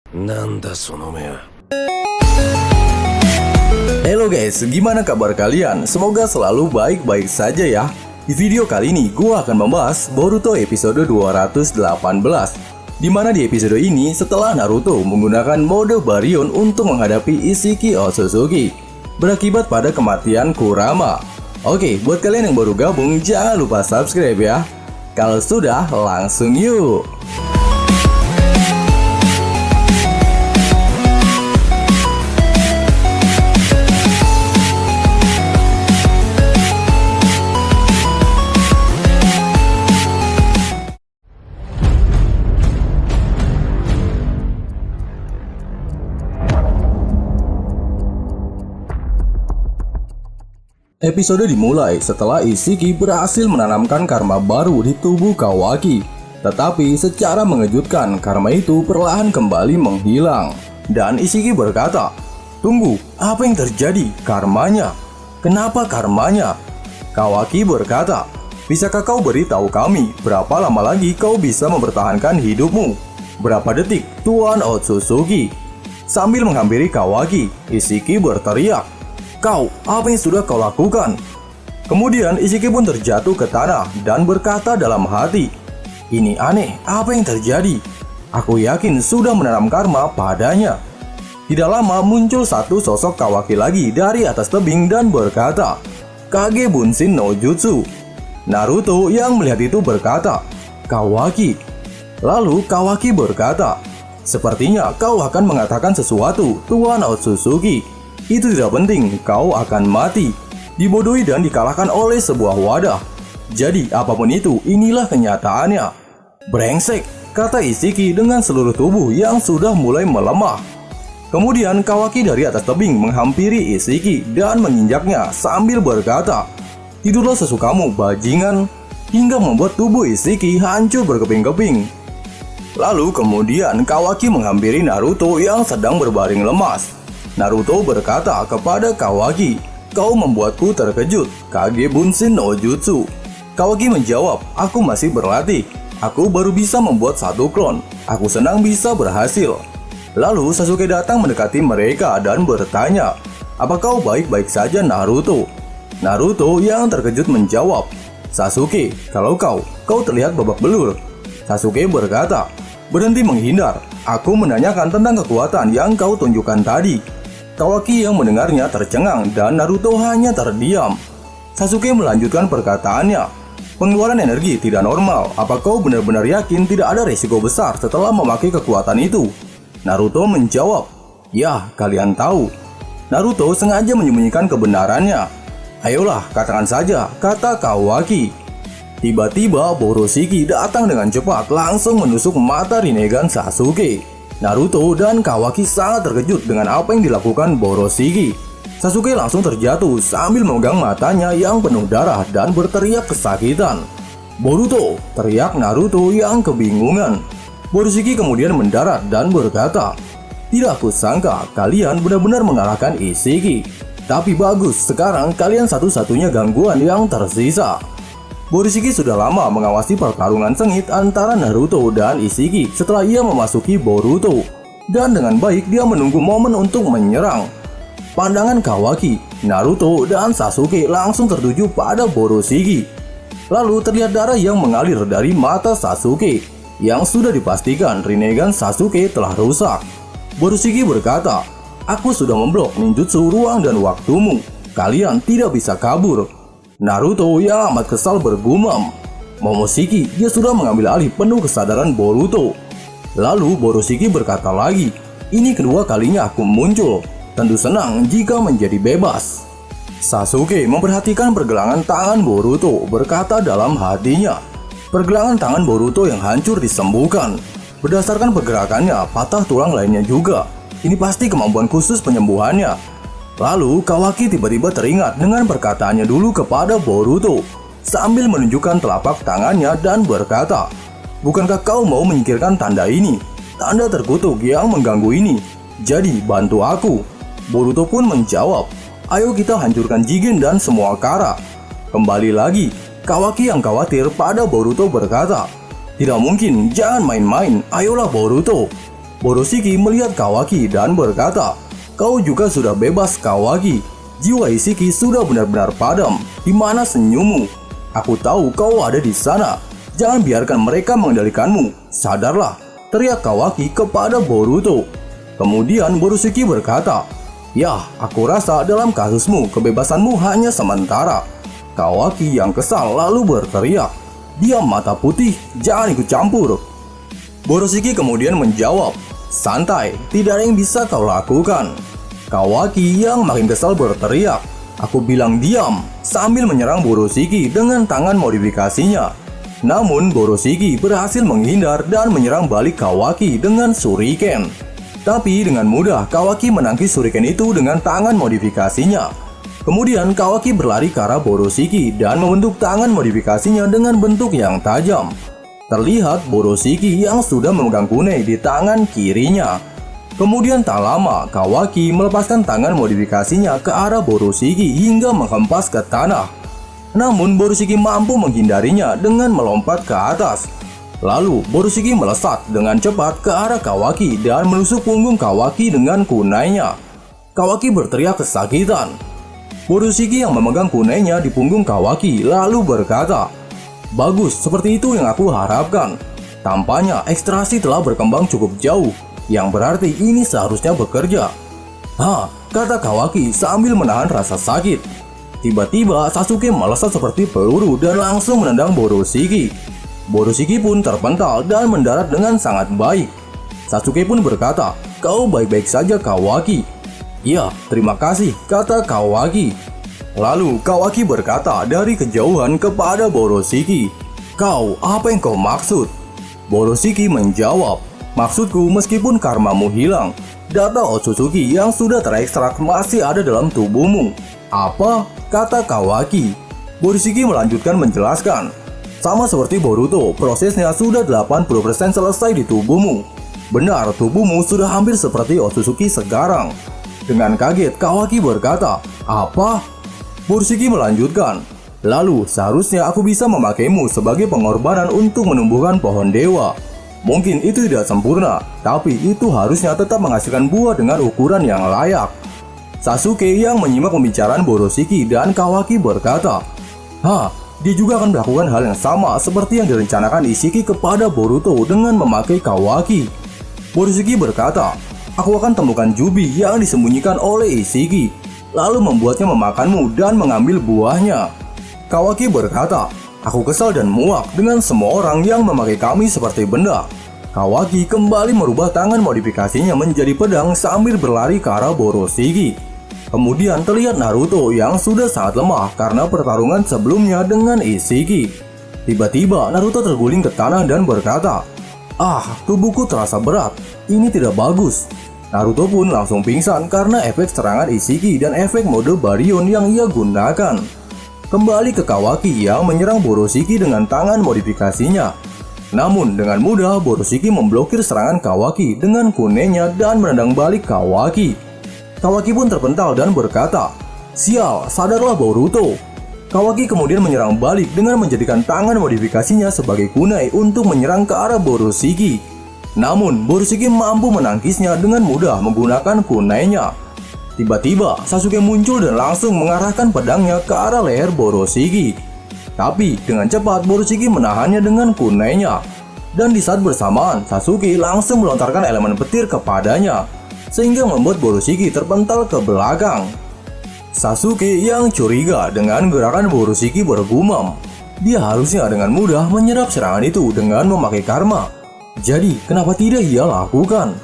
なんだその目は。 Halo guys, gimana kabar kalian? Semoga selalu baik-baik saja ya. Di video kali ini, gua akan membahas Boruto episode 218. Dimana di episode ini, setelah Naruto menggunakan mode Baryon untuk menghadapi Ishiki Otsutsuki, berakibat pada kematian Kurama. Oke, buat kalian yang baru gabung, jangan lupa subscribe ya. Kalau sudah, langsung yuk. Episode dimulai setelah Ishiki berhasil menanamkan karma baru di tubuh Kawaki. Tetapi secara mengejutkan, karma itu perlahan kembali menghilang. Dan Ishiki berkata, "Tunggu, apa yang terjadi? Karmanya? Kenapa karmanya?" Kawaki berkata, "Bisakah kau beritahu kami berapa lama lagi kau bisa mempertahankan hidupmu? Berapa detik, Tuan Otsutsuki?" Sambil menghampiri Kawaki, Ishiki berteriak, "Kau, apa yang sudah kau lakukan?" Kemudian Ishiki pun terjatuh ke tanah dan berkata dalam hati, "Ini aneh, apa yang terjadi? Aku yakin sudah menanam karma padanya." Tidak lama muncul satu sosok Kawaki lagi dari atas tebing dan berkata, "Kage Bunshin no Jutsu." Naruto yang melihat itu berkata, "Kawaki." Lalu Kawaki berkata, "Sepertinya kau akan mengatakan sesuatu, Tuan Otsutsuki. Itu tidak penting, kau akan mati, dibodohi dan dikalahkan oleh sebuah wadah. Jadi apapun itu, inilah kenyataannya." "Brengsek," kata Ishiki dengan seluruh tubuh yang sudah mulai melemah. Kemudian Kawaki dari atas tebing menghampiri Ishiki dan menginjaknya sambil berkata, "Tidurlah sesukamu, bajingan," hingga membuat tubuh Ishiki hancur berkeping-keping. Lalu kemudian Kawaki menghampiri Naruto yang sedang berbaring lemas. Naruto berkata kepada Kawaki, "Kau membuatku terkejut, Kage Bunshin no Jutsu." Kawaki menjawab, "Aku masih berlatih. Aku baru bisa membuat satu klon. Aku senang bisa berhasil." Lalu Sasuke datang mendekati mereka dan bertanya, "Apa kau baik-baik saja, Naruto?" Naruto yang terkejut menjawab, "Sasuke, kalau kau terlihat babak belur." Sasuke berkata, "Berhenti menghindar. Aku menanyakan tentang kekuatan yang kau tunjukkan tadi." Kawaki yang mendengarnya tercengang dan Naruto hanya terdiam. Sasuke melanjutkan perkataannya, "Pengeluaran energi tidak normal. Apa kau benar-benar yakin tidak ada resiko besar setelah memakai kekuatan itu?" Naruto menjawab, "Ya, kalian tahu." Naruto sengaja menyembunyikan kebenarannya. "Ayolah, katakan saja," kata Kawaki. Tiba-tiba Boroshiki datang dengan cepat langsung menusuk mata Rinnegan Sasuke. Naruto dan Kawaki sangat terkejut dengan apa yang dilakukan Boroshiki. Sasuke langsung terjatuh sambil memegang matanya yang penuh darah dan berteriak kesakitan. "Boruto!" teriak Naruto yang kebingungan. Boroshiki kemudian mendarat dan berkata, "Tidak kusangka kalian benar-benar mengalahkan Ishiki. Tapi bagus, sekarang kalian satu-satunya gangguan yang tersisa." Boroshiki sudah lama mengawasi pertarungan sengit antara Naruto dan Ishiki setelah ia memasuki Boruto. Dan dengan baik dia menunggu momen untuk menyerang. Pandangan Kawaki, Naruto, dan Sasuke langsung tertuju pada Boroshiki. Lalu terlihat darah yang mengalir dari mata Sasuke, yang sudah dipastikan Rinnegan Sasuke telah rusak. Boroshiki berkata, "Aku sudah memblok ninjutsu ruang dan waktumu. Kalian tidak bisa kabur." Naruto yang amat kesal bergumam, "Momoshiki, dia sudah mengambil alih penuh kesadaran Boruto." Lalu Boroshiki berkata lagi, "Ini kedua kalinya aku muncul. Tentu senang jika menjadi bebas." Sasuke memperhatikan pergelangan tangan Boruto, berkata dalam hatinya, "Pergelangan tangan Boruto yang hancur disembuhkan. Berdasarkan pergerakannya, patah tulang lainnya juga. Ini pasti kemampuan khusus penyembuhannya." Lalu Kawaki tiba-tiba teringat dengan perkataannya dulu kepada Boruto sambil menunjukkan telapak tangannya dan berkata, "Bukankah kau mau menyingkirkan tanda ini? Tanda terkutuk yang mengganggu ini. Jadi bantu aku." Boruto pun menjawab, "Ayo kita hancurkan Jigen dan semua Kara." Kembali lagi, Kawaki yang khawatir pada Boruto berkata, "Tidak mungkin, jangan main-main, ayolah Boruto." Boroshiki melihat Kawaki dan berkata, "Kau juga sudah bebas, Kawaki. Jiwa Isshiki sudah benar-benar padam. Di mana senyummu? Aku tahu kau ada di sana. Jangan biarkan mereka mengendalikanmu. Sadarlah," teriak Kawaki kepada Boruto. Kemudian Boroshiki berkata, "Ya, aku rasa dalam kasusmu kebebasanmu hanya sementara." Kawaki yang kesal lalu berteriak, "Diam mata putih, jangan ikut campur." Boroshiki kemudian menjawab, "Santai, tidak ada yang bisa kau lakukan." Kawaki yang makin kesal berteriak, "Aku bilang diam," sambil menyerang Boroshiki dengan tangan modifikasinya. Namun Boroshiki berhasil menghindar dan menyerang balik Kawaki dengan shuriken. Tapi dengan mudah Kawaki menangkis shuriken itu dengan tangan modifikasinya. Kemudian Kawaki berlari ke arah Boroshiki dan membentuk tangan modifikasinya dengan bentuk yang tajam. Terlihat Boroshiki yang sudah memegang kunai di tangan kirinya. Kemudian tak lama Kawaki melepaskan tangan modifikasinya ke arah Boroshiki hingga menghempas ke tanah. Namun Boroshiki mampu menghindarinya dengan melompat ke atas. Lalu Boroshiki melesat dengan cepat ke arah Kawaki dan menusuk punggung Kawaki dengan kunainya. Kawaki berteriak kesakitan. Boroshiki yang memegang kunainya di punggung Kawaki lalu berkata, "Bagus, seperti itu yang aku harapkan. Tampaknya ekstraksi telah berkembang cukup jauh, yang berarti ini seharusnya bekerja." Kata Kawaki sambil menahan rasa sakit. Tiba-tiba Sasuke melesat seperti peluru dan langsung menendang Boroshiki. Boroshiki pun terpental dan mendarat dengan sangat baik. Sasuke pun berkata, "Kau baik-baik saja, Kawaki." "Ya, terima kasih," kata Kawaki. Lalu Kawaki berkata dari kejauhan kepada Boroshiki, "Kau, apa yang kau maksud?" Boroshiki menjawab, "Maksudku meskipun karmamu hilang, data Otsutsuki yang sudah terekstrak masih ada dalam tubuhmu." "Apa?" kata Kawaki. Boroshiki melanjutkan menjelaskan, "Sama seperti Boruto, prosesnya sudah 80% selesai di tubuhmu. Benar, tubuhmu sudah hampir seperti Otsutsuki sekarang." Dengan kaget, Kawaki berkata, "Apa?" Boroshiki melanjutkan, "Lalu seharusnya aku bisa memakaimu sebagai pengorbanan untuk menumbuhkan pohon dewa. Mungkin itu tidak sempurna, tapi itu harusnya tetap menghasilkan buah dengan ukuran yang layak." Sasuke yang menyimak pembicaraan Boroshiki dan Kawaki berkata, dia juga akan melakukan hal yang sama seperti yang direncanakan Isshiki kepada Boruto dengan memakai Kawaki." Boroshiki berkata, "Aku akan temukan Jubi yang disembunyikan oleh Isshiki, lalu membuatnya memakanmu dan mengambil buahnya." Kawaki berkata, "Aku kesal dan muak dengan semua orang yang memakai kami seperti benda." Kawaki kembali merubah tangan modifikasinya menjadi pedang sambil berlari ke arah Boroshiki. Kemudian terlihat Naruto yang sudah sangat lemah karena pertarungan sebelumnya dengan Isshiki. Tiba-tiba Naruto terguling ke tanah dan berkata, "Tubuhku terasa berat, ini tidak bagus." Naruto pun langsung pingsan karena efek serangan Isshiki dan efek mode Baryon yang ia gunakan. Kembali ke Kawaki yang menyerang Boroshiki dengan tangan modifikasinya. Namun dengan mudah Boroshiki memblokir serangan Kawaki dengan kunainya dan menendang balik Kawaki. Kawaki pun terpental dan berkata, "Sial, sadarlah Boruto." Kawaki kemudian menyerang balik dengan menjadikan tangan modifikasinya sebagai kunai untuk menyerang ke arah Boroshiki. Namun Boroshiki mampu menangkisnya dengan mudah menggunakan kunainya. Tiba-tiba Sasuke muncul dan langsung mengarahkan pedangnya ke arah leher Boroshiki. Tapi dengan cepat Boroshiki menahannya dengan kunainya. Dan di saat bersamaan Sasuke langsung melontarkan elemen petir kepadanya, sehingga membuat Boroshiki terpental ke belakang. Sasuke yang curiga dengan gerakan Boroshiki bergumam, dia harusnya dengan mudah menyerap serangan itu dengan memakai karma. Jadi kenapa tidak ia lakukan?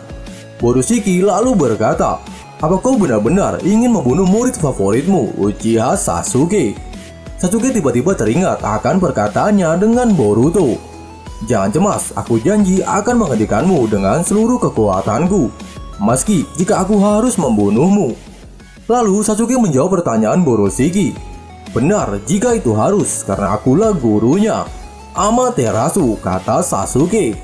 Boroshiki lalu berkata, "Apa kau benar-benar ingin membunuh murid favoritmu, Uchiha Sasuke?" Sasuke tiba-tiba teringat akan perkataannya dengan Boruto. "Jangan cemas, aku janji akan menghentikanmu dengan seluruh kekuatanku, meski jika aku harus membunuhmu." Lalu Sasuke menjawab pertanyaan Boroshiki. "Benar jika itu harus, karena akulah gurunya, Amaterasu," kata Sasuke.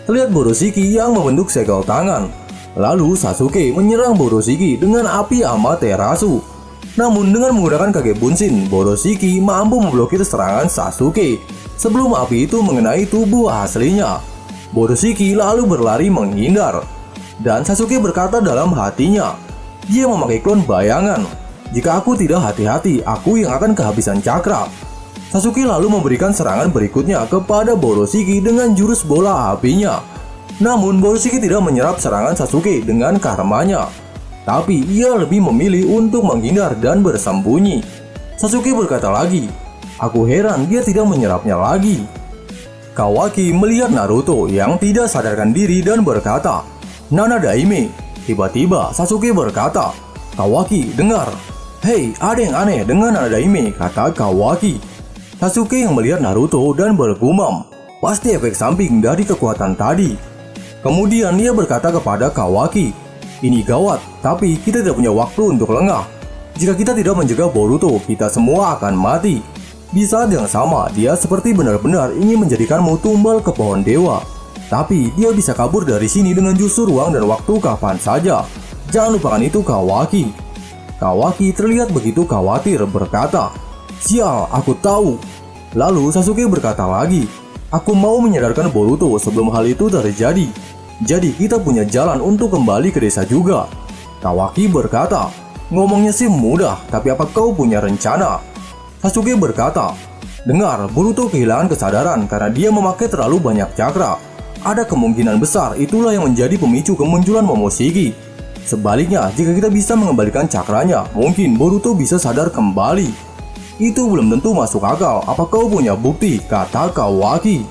Terlihat Boroshiki yang membentuk segel tangan. Lalu Sasuke menyerang Boroshiki dengan api Amaterasu. Namun dengan menggunakan Kage Bunshin, Boroshiki mampu memblokir serangan Sasuke sebelum api itu mengenai tubuh aslinya. Boroshiki lalu berlari menghindar. Dan Sasuke berkata dalam hatinya, dia memakai klon bayangan. Jika aku tidak hati-hati, aku yang akan kehabisan cakra. Sasuke lalu memberikan serangan berikutnya kepada Boroshiki dengan jurus bola apinya. Namun Boroshiki tidak menyerap serangan Sasuke dengan karmanya. Tapi ia lebih memilih untuk menghindar dan bersembunyi. Sasuke berkata lagi, aku heran dia tidak menyerapnya lagi. Kawaki melihat Naruto yang tidak sadarkan diri dan berkata, Nana Daime. Tiba-tiba Sasuke berkata, Kawaki, dengar. Hei, ada yang aneh dengan Nana Daime, kata Kawaki. Sasuke yang melihat Naruto dan bergumam, pasti efek samping dari kekuatan tadi. Kemudian dia berkata kepada Kawaki, ini gawat, tapi kita tidak punya waktu untuk lengah. Jika kita tidak mencegah Boruto, kita semua akan mati. Di saat yang sama, dia seperti benar-benar ingin menjadikanmu tumbal ke pohon dewa. Tapi dia bisa kabur dari sini dengan jurus ruang dan waktu kapan saja. Jangan lupakan itu, Kawaki. Kawaki terlihat begitu khawatir berkata, sial, aku tahu. Lalu Sasuke berkata lagi, aku mau menyadarkan Boruto sebelum hal itu terjadi. Jadi kita punya jalan untuk kembali ke desa juga. Kawaki berkata, ngomongnya sih mudah, tapi apa kau punya rencana? Sasuke berkata, dengar, Boruto kehilangan kesadaran karena dia memakai terlalu banyak cakra. Ada kemungkinan besar itulah yang menjadi pemicu kemunculan Momoshiki. Sebaliknya, jika kita bisa mengembalikan cakranya, mungkin Boruto bisa sadar kembali. Itu belum tentu masuk akal, apa kau punya bukti? Kata Kawaki.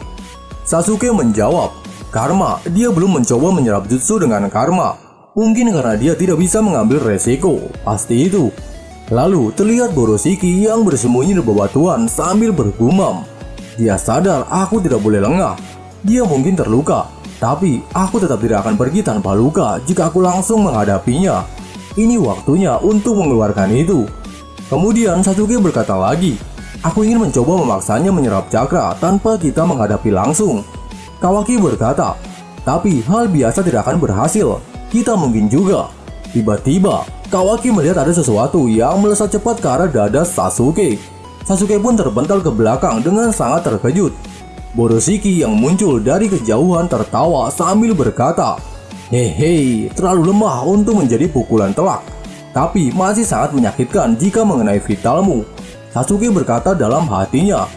Sasuke menjawab, karma, dia belum mencoba menyerap jutsu dengan karma. Mungkin karena dia tidak bisa mengambil resiko, pasti itu. Lalu terlihat Boroshiki yang bersembunyi di bebatuan sambil bergumam. Dia sadar aku tidak boleh lengah. Dia mungkin terluka, tapi aku tetap tidak akan pergi tanpa luka jika aku langsung menghadapinya. Ini waktunya untuk mengeluarkan itu. Kemudian Sasuke berkata lagi, aku ingin mencoba memaksanya menyerap cakra tanpa kita menghadapi langsung. Kawaki berkata, tapi hal biasa tidak akan berhasil. Kita mungkin juga. Tiba-tiba, Kawaki melihat ada sesuatu yang melesat cepat ke arah dada Sasuke. Sasuke pun terbental ke belakang dengan sangat terkejut. Boroshiki yang muncul dari kejauhan tertawa sambil berkata, hehe, terlalu lemah untuk menjadi pukulan telak. Tapi masih sangat menyakitkan jika mengenai vitalmu. Sasuke berkata dalam hatinya,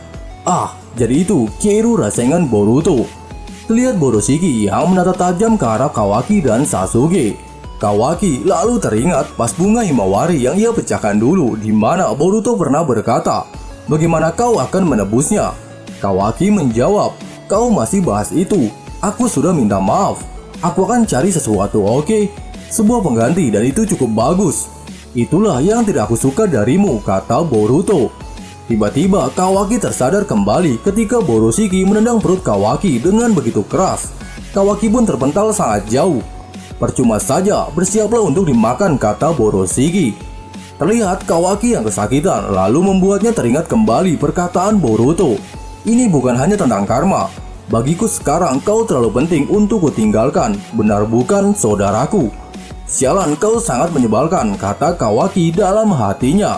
jadi itu Keiru Rasengan Boruto. Terlihat Boroshiki yang menatap tajam ke arah Kawaki dan Sasuke. Kawaki lalu teringat pas bunga Himawari yang ia pecahkan dulu, di mana Boruto pernah berkata, bagaimana kau akan menebusnya? Kawaki menjawab, kau masih bahas itu. Aku sudah minta maaf. Aku akan cari sesuatu, oke? Sebuah pengganti dan itu cukup bagus. Itulah yang tidak aku suka darimu, kata Boruto. Tiba-tiba Kawaki tersadar kembali ketika Boroshiki menendang perut Kawaki dengan begitu keras. Kawaki pun terpental sangat jauh. Percuma saja, bersiaplah untuk dimakan, kata Boroshiki. Terlihat Kawaki yang kesakitan lalu membuatnya teringat kembali perkataan Boruto. Ini bukan hanya tentang karma. Bagiku sekarang kau terlalu penting untuk kutinggalkan. Benar bukan, saudaraku? Sialan, kau sangat menyebalkan, kata Kawaki dalam hatinya.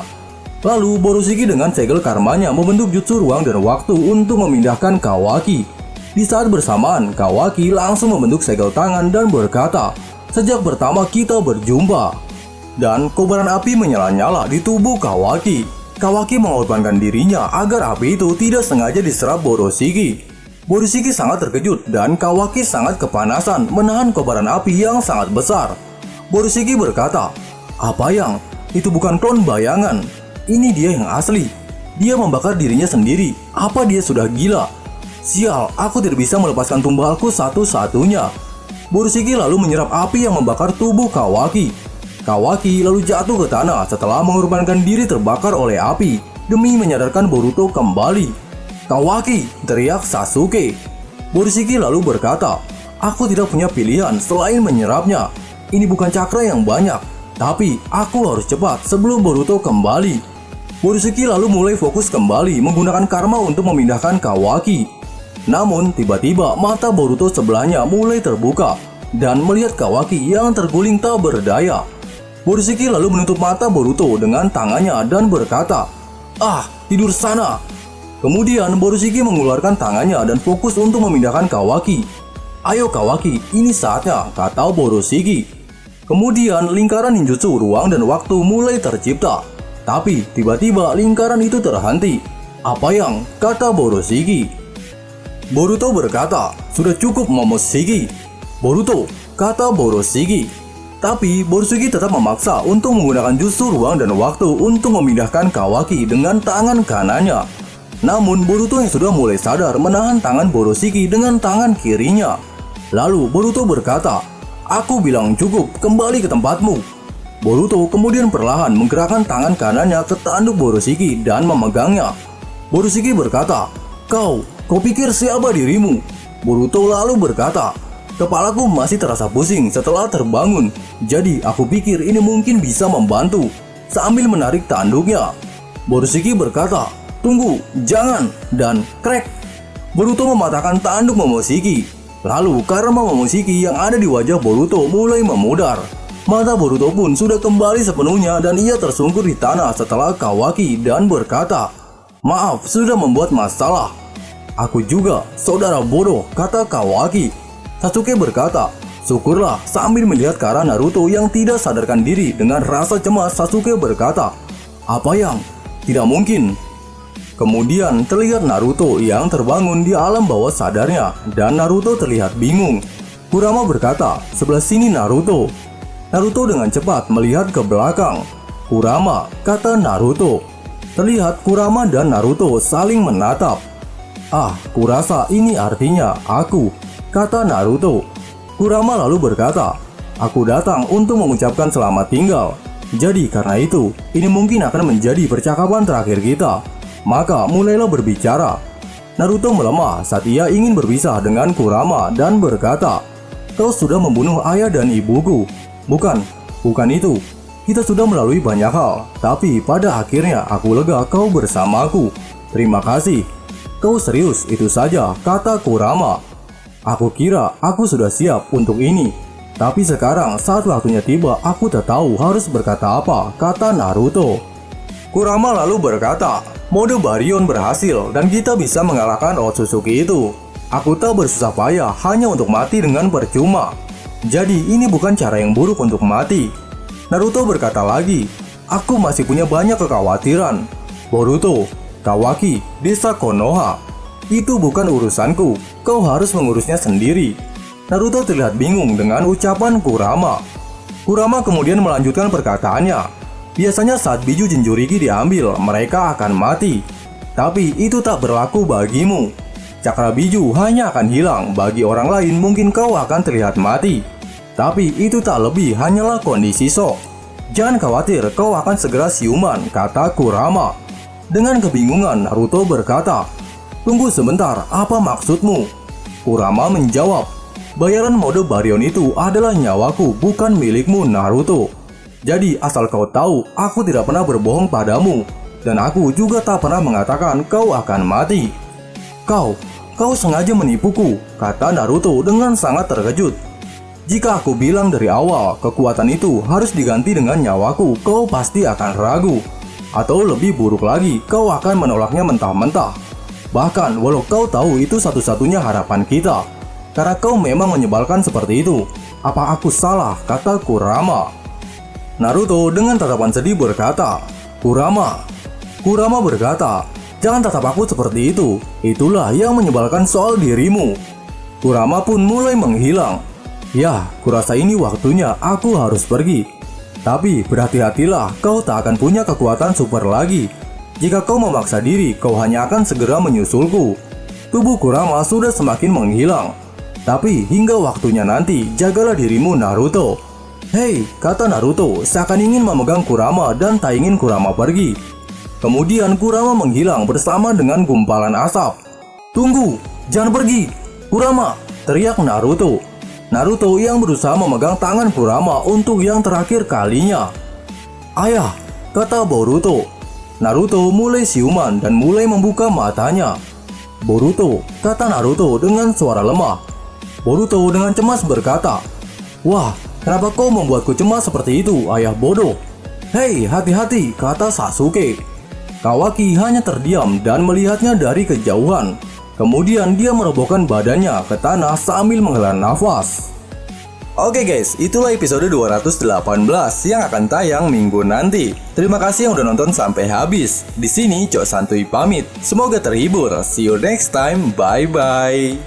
Lalu Boroshiki dengan segel karmanya membentuk jutsu ruang dan waktu untuk memindahkan Kawaki. Di saat bersamaan, Kawaki langsung membentuk segel tangan dan berkata, sejak pertama kita berjumpa. Dan kobaran api menyala-nyala di tubuh Kawaki. Kawaki mengorbankan dirinya agar api itu tidak sengaja diserap Boroshiki. Boroshiki sangat terkejut dan Kawaki sangat kepanasan menahan kobaran api yang sangat besar. Boroshiki berkata, apa yang? Itu bukan klon bayangan. Ini dia yang asli. Dia membakar dirinya sendiri. Apa dia sudah gila? Sial, aku tidak bisa melepaskan tumbalku satu-satunya. Boroshiki lalu menyerap api yang membakar tubuh Kawaki. Kawaki lalu jatuh ke tanah setelah mengorbankan diri terbakar oleh api demi menyadarkan Boruto kembali. Kawaki, teriak Sasuke. Boroshiki lalu berkata, aku tidak punya pilihan selain menyerapnya. Ini bukan cakra yang banyak, tapi aku harus cepat sebelum Boruto kembali. Boroshiki lalu mulai fokus kembali menggunakan karma untuk memindahkan Kawaki. Namun tiba-tiba mata Boruto sebelahnya mulai terbuka dan melihat Kawaki yang terguling tak berdaya. Boroshiki lalu menutup mata Boruto dengan tangannya dan berkata, tidur sana. Kemudian Boroshiki mengeluarkan tangannya dan fokus untuk memindahkan Kawaki. Ayo Kawaki, ini saatnya, kata Boroshiki. Kemudian lingkaran ninjutsu ruang dan waktu mulai tercipta. Tapi tiba-tiba lingkaran itu terhenti. Apa yang? Kata Boroshiki. Boruto berkata, sudah cukup Momoshiki. Boruto, kata Boroshiki. Tapi Boroshiki tetap memaksa untuk menggunakan jutsu ruang dan waktu untuk memindahkan Kawaki dengan tangan kanannya. Namun Boruto yang sudah mulai sadar menahan tangan Boroshiki dengan tangan kirinya. Lalu Boruto berkata, aku bilang cukup, kembali ke tempatmu. Boruto kemudian perlahan menggerakkan tangan kanannya ke tanduk Boroshiki dan memegangnya. Boroshiki berkata, kau pikir siapa dirimu? Boruto lalu berkata, kepalaku masih terasa pusing setelah terbangun. Jadi aku pikir ini mungkin bisa membantu, sambil menarik tanduknya. Boroshiki berkata, tunggu, jangan, dan krek. Boruto mematahkan tanduk Momoshiki. Lalu karma Momoshiki yang ada di wajah Boruto mulai memudar. Mata Boruto pun sudah kembali sepenuhnya dan ia tersungkur di tanah setelah Kawaki dan berkata, maaf sudah membuat masalah. Aku juga, saudara bodoh, kata Kawaki. Sasuke berkata, syukurlah, sambil melihat ke arah Naruto yang tidak sadarkan diri. Dengan rasa cemas Sasuke berkata, apa yang? Tidak mungkin. Kemudian terlihat Naruto yang terbangun di alam bawah sadarnya dan Naruto terlihat bingung. Kurama berkata, sebelah sini Naruto. Naruto dengan cepat melihat ke belakang. Kurama, kata Naruto. Terlihat Kurama dan Naruto saling menatap. Ah, kurasa ini artinya aku, kata Naruto. Kurama lalu berkata, aku datang untuk mengucapkan selamat tinggal. Jadi karena itu, ini mungkin akan menjadi percakapan terakhir kita. Maka mulailah berbicara. Naruto melemah saat ia ingin berpisah dengan Kurama dan berkata, kau sudah membunuh ayah dan ibuku. Bukan itu. Kita sudah melalui banyak hal, tapi pada akhirnya aku lega kau bersamaku. Terima kasih. Kau serius, itu saja, kata Kurama. Aku kira aku sudah siap untuk ini. Tapi sekarang saat waktunya tiba, aku tak tahu harus berkata apa, kata Naruto. Kurama lalu berkata, mode Baryon berhasil dan kita bisa mengalahkan Otsutsuki itu. Aku tak bersusah payah hanya untuk mati dengan percuma. Jadi ini bukan cara yang buruk untuk mati. Naruto berkata lagi, aku masih punya banyak kekhawatiran. Boruto, Kawaki, desa Konoha, itu bukan urusanku. Kau harus mengurusnya sendiri. Naruto terlihat bingung dengan ucapan Kurama. Kurama kemudian melanjutkan perkataannya. Biasanya saat biju Jinchuriki diambil, mereka akan mati. Tapi itu tak berlaku bagimu. Cakra biju hanya akan hilang. Bagi orang lain mungkin kau akan terlihat mati. Tapi itu tak lebih, hanyalah kondisi shock. Jangan khawatir, kau akan segera siuman, kata Kurama. Dengan kebingungan, Naruto berkata, tunggu sebentar, apa maksudmu? Kurama menjawab, bayaran mode Baryon itu adalah nyawaku, bukan milikmu Naruto. Jadi asal kau tahu, aku tidak pernah berbohong padamu. Dan aku juga tak pernah mengatakan kau akan mati. Kau sengaja menipuku, kata Naruto dengan sangat terkejut. Jika aku bilang dari awal, kekuatan itu harus diganti dengan nyawaku, kau pasti akan ragu. Atau lebih buruk lagi, kau akan menolaknya mentah-mentah. Bahkan walau kau tahu itu satu-satunya harapan kita. Karena kau memang menyebalkan seperti itu. Apa aku salah, kata Kurama. Naruto dengan tatapan sedih berkata, Kurama berkata, jangan tatap aku seperti itu. Itulah yang menyebalkan soal dirimu. Kurama pun mulai menghilang. Ya, kurasa ini waktunya aku harus pergi. Tapi berhati-hatilah, kau tak akan punya kekuatan super lagi. Jika kau memaksa diri, kau hanya akan segera menyusulku. Tubuh Kurama sudah semakin menghilang. Tapi hingga waktunya nanti, jagalah dirimu Naruto. Hei, kata Naruto, seakan ingin memegang Kurama dan tak ingin Kurama pergi. Kemudian Kurama menghilang bersama dengan gumpalan asap. Tunggu, jangan pergi, Kurama, teriak Naruto. Naruto yang berusaha memegang tangan Kurama untuk yang terakhir kalinya. Ayah, kata Boruto. Naruto mulai siuman dan mulai membuka matanya. Boruto, kata Naruto dengan suara lemah. Boruto dengan cemas berkata, wah, kenapa kau membuatku cemas seperti itu, ayah bodoh? Hei, hati-hati, kata Sasuke. Kawaki hanya terdiam dan melihatnya dari kejauhan. Kemudian dia merobohkan badannya ke tanah sambil menghela nafas. Oke guys, itulah episode 218 yang akan tayang minggu nanti. Terima kasih yang udah nonton sampai habis. Di sini Cok Santuy pamit. Semoga terhibur. See you next time. Bye bye.